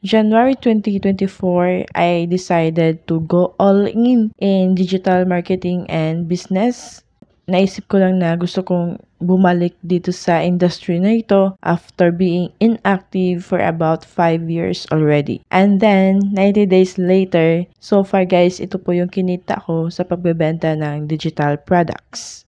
January 2024, I decided to go all in digital marketing and business. Naisip ko lang na gusto kong bumalik dito sa industry na ito after being inactive for about 5 years already. And then, 90 days later, so far guys, ito po yung kinita ko sa pagbebenta ng digital products.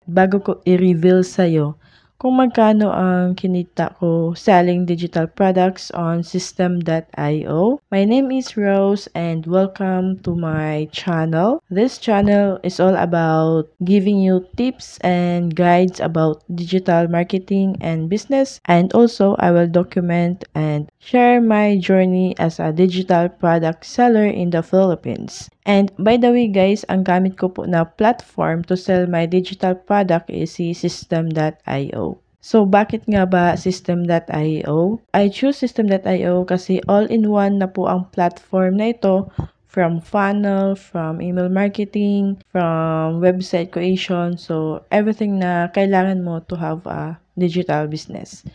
Bago ko i-reveal sa'yo kung magkano ang kinita ko selling digital products on System.io. My name is Rose and welcome to my channel. This channel is all about giving you tips and guides about digital marketing and business, and also I will document and share my journey as a digital product seller in the Philippines. And by the way guys, ang gamit ko po na platform to sell my digital product is si System.io. So, bakit nga ba System.io? I choose System.io kasi all-in-one na po ang platform na ito, from funnel, from email marketing, from website creation. So, everything na kailangan mo to have a digital business.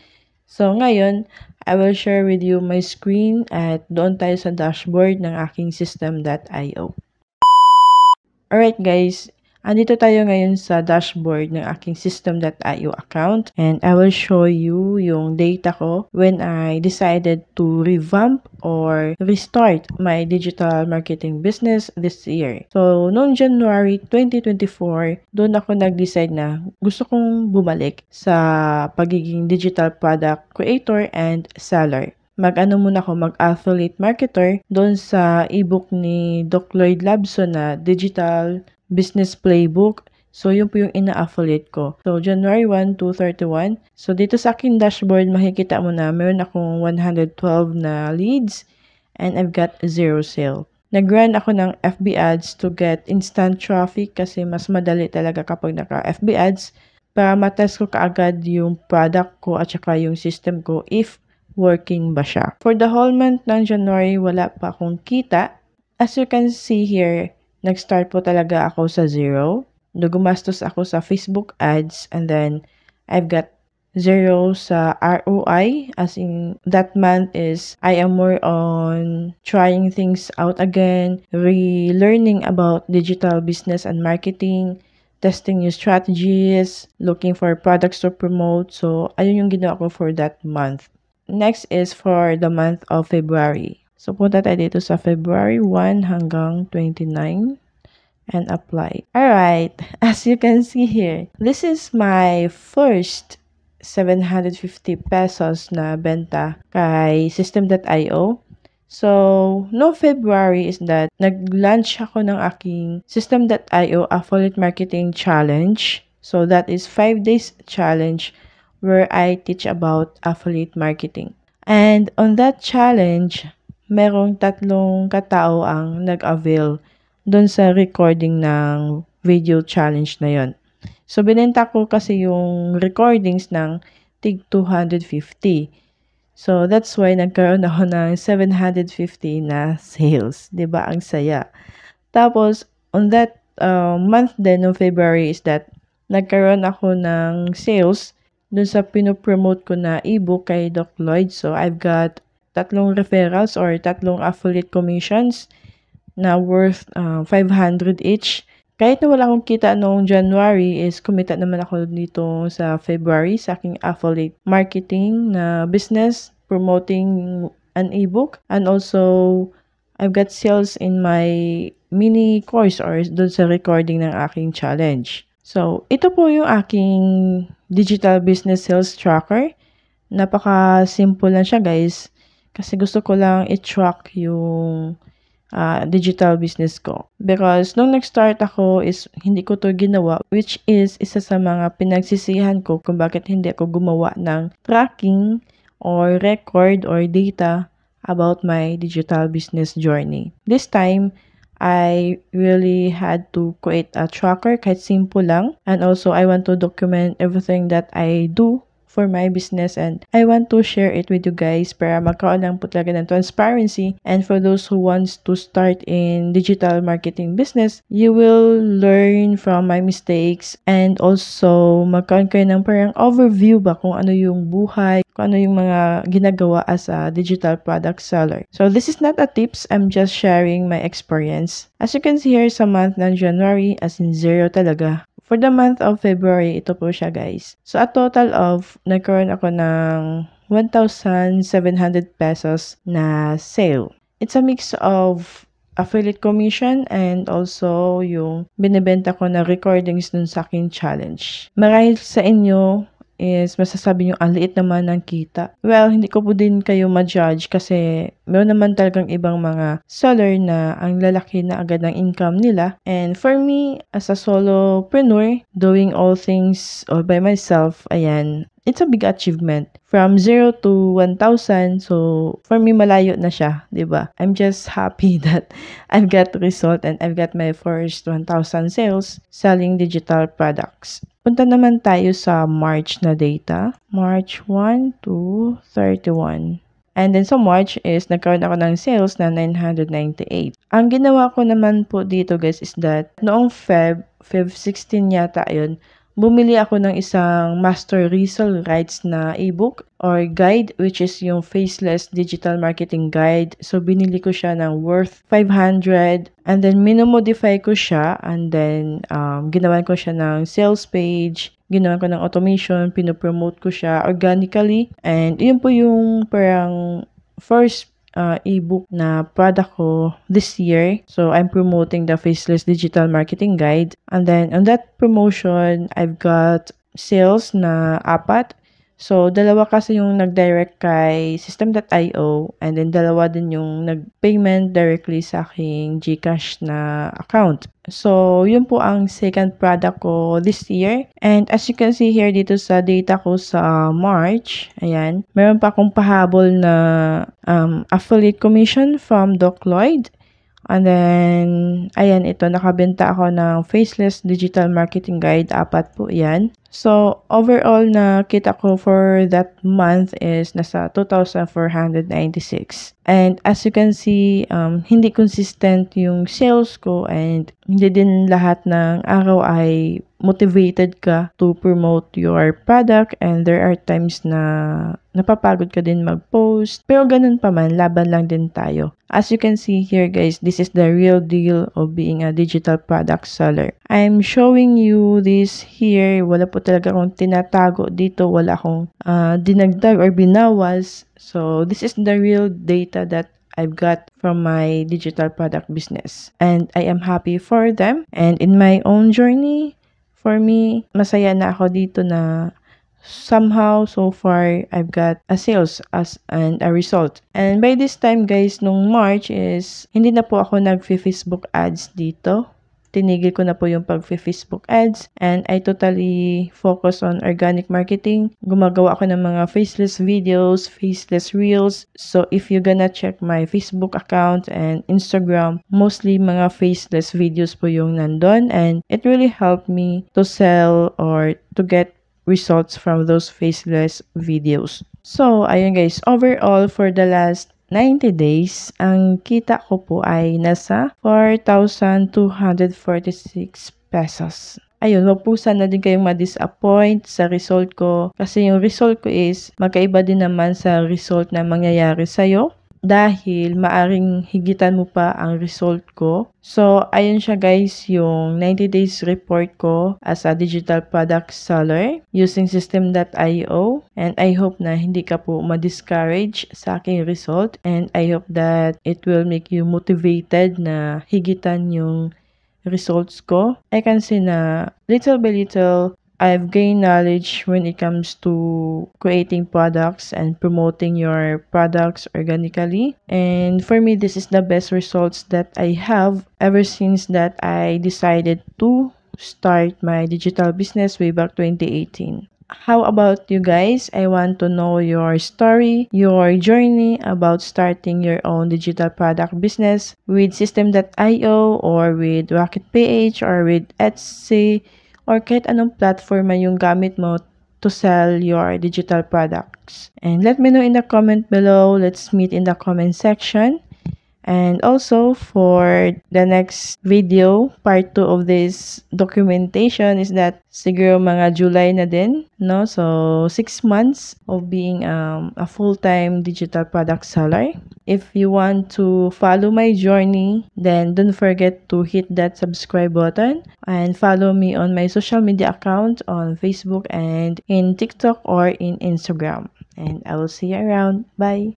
So, ngayon, I will share with you my screen at doon tayo sa dashboard ng aking System.io. Alright guys, andito tayo ngayon sa dashboard ng aking System.io account, and I will show you yung data ko when I decided to revamp or restart my digital marketing business this year. So, noong January 2024, doon ako nag-decide na gusto kong bumalik sa pagiging digital product creator and seller. Mag-ano muna ako, mag-affiliate marketer doon sa ebook ni Doc Lloyd Labson na Digital Business Playbook. So, yun po yung ina-affiliate ko. So, January 1 to 31. So, dito sa aking dashboard, makikita mo na meron akong 112 na leads and I've got 0 sale. Nag-run ako ng FB ads to get instant traffic kasi mas madali talaga kapag naka-FB ads para matest ko kaagad yung product ko at saka yung system ko if working ba siya. For the whole month ng January, wala pa akong kita. As you can see here, nag-start po talaga ako sa 0. Gumastos ako sa Facebook ads and then I've got 0 sa ROI, as in that month is I am more on trying things out again, relearning about digital business and marketing, testing new strategies, looking for products to promote. So, ayun yung ginawa ko for that month. Next is for the month of February. So, punta tayo dito sa February 1 hanggang 29 and apply. Alright, as you can see here, this is my first 750 pesos na benta kay System.io. So, no February is that nag-launch ako ng aking System.io Affiliate Marketing Challenge. So, that is 5 days challenge where I teach about affiliate marketing. And on that challenge, merong 3 katao ang nag-avail doon sa recording ng video challenge na yon. So, binenta ko kasi yung recordings ng tig 250. So, that's why nagkaroon ako ng 750 na sales. Diba? Ang saya. Tapos, on that month din ng February is that nagkaroon ako ng sales dun sa pinopromote ko na ebook kay Doc Lloyd. So, I've got 3 referrals or 3 affiliate commissions na worth 500 each. Kahit na wala akong kita noong January, is kumita naman ako dito sa February sa aking affiliate marketing na business, promoting an ebook. And also, I've got sales in my mini course or dun sa recording ng aking challenge. So, ito po yung aking digital business sales tracker. Napaka-simple lang siya guys. Kasi gusto ko lang i-track yung digital business ko. Because nung nag-start ako is hindi ko to ginawa, which is isa sa mga pinagsisihan ko kung bakit hindi ako gumawa ng tracking or record or data about my digital business journey. This time, I really had to create a tracker kahit simple lang. And also, I want to document everything that I do for my business, and I want to share it with you guys para magkaroon lang po talaga ng transparency. And for those who wants to start in digital marketing business, you will learn from my mistakes and also magkaroon kayo ng parang overview ba kung ano yung buhay, kung ano yung mga ginagawa as a digital product seller. So this is not a tips, I'm just sharing my experience. As you can see here sa month ng January, as in 0 talaga. For the month of February, ito po siya guys. So a total of, nagkaroon ako ng 1,700 pesos na sale. It's a mix of affiliate commission and also yung binibenta ko na recordings dun sa aking challenge. Marahil sa inyo is masasabi nyo, ang liit naman ng kita. Well, hindi ko po din kayo ma-judge kasi meron naman talagang ibang mga seller na ang lalaki na agad ng income nila. And for me, as a solopreneur, doing all things all by myself, ayan, it's a big achievement. From 0 to 1,000, so for me, malayo na siya, diba? I'm just happy that I've got result and I've got my first 1,000 sales selling digital products. Punta naman tayo sa March na data. March 1 to 31. And then sa March is nagkaroon ako ng sales na 998. Ang ginawa ko naman po dito guys is that noong Feb 16 yata yun, bumili ako ng isang master resale rights na ebook or guide, which is yung Faceless Digital Marketing Guide. So, binili ko siya ng worth 500 and then minomodify ko siya and then ginawan ko siya ng sales page, ginawan ko ng automation, pinopromote ko siya organically, and yun po yung parang first ebook na product ko this year. So, I'm promoting the Faceless Digital Marketing Guide. And then, on that promotion, I've got sales na 4. So, 2 kasi yung nag-direct kay System.io and then 2 din yung nag-payment directly sa aking GCash na account. So, yun po ang second product ko this year. And as you can see here dito sa data ko sa March, ayan, meron pa akong pahabol na affiliate commission from Doc Lloyd. And then, ayan, ito, nakabenta ako ng Faceless Digital Marketing Guide, 4 po yan. So, overall na kita ko for that month is nasa 2,496. And as you can see, hindi consistent yung sales ko and hindi din lahat ng araw ay motivated ka to promote your product, and there are times na napapagod ka din mag-post. Pero ganun pa man, laban lang din tayo. As you can see here guys, this is the real deal of being a digital product seller. I'm showing you this here. Wala po talaga akong tinatago dito. Wala akong dinagdag or binawas. So, this is the real data that I've got from my digital product business. And I am happy for them. And in my own journey, for me, masaya na ako dito na somehow, so far, I've got a sales and a result. And by this time, guys, nung March is, hindi na po ako nag-Facebook ads dito. Tinigil ko na po yung pag-Facebook ads and I totally focus on organic marketing. Gumagawa ako ng mga faceless videos, faceless reels. So, if you're gonna check my Facebook account and Instagram, mostly mga faceless videos po yung nandun, and it really helped me to sell or to get results from those faceless videos. So, ayun guys, overall for the last 90 days, ang kita ko po ay nasa 4,246 pesos. Ayun, wag po sana din kayong ma-disappoint sa result ko kasi yung result ko is magkaiba din naman sa result na mangyayari sa'yo dahil maaring higitan mo pa ang result ko. So, ayun siya guys, yung 90 days report ko as a digital product seller using System.io, and I hope na hindi ka po ma-discourage sa aking result, and I hope that it will make you motivated na higitan yung results ko. I can see na little by little, I've gained knowledge when it comes to creating products and promoting your products organically. And for me, this is the best results that I have ever since that I decided to start my digital business way back 2018. How about you guys? I want to know your story, your journey about starting your own digital product business with System.io or with Rocket PH or with Etsy or kahit anong platform man yung gamit mo to sell your digital products. And let me know in the comment below. Let's meet in the comment section. And also for the next video, part 2 of this documentation is that siguro mga July na din, no? So 6 months of being a full-time digital product seller. If you want to follow my journey, then don't forget to hit that subscribe button and follow me on my social media account on Facebook and in TikTok or in Instagram. And I will see you around. Bye!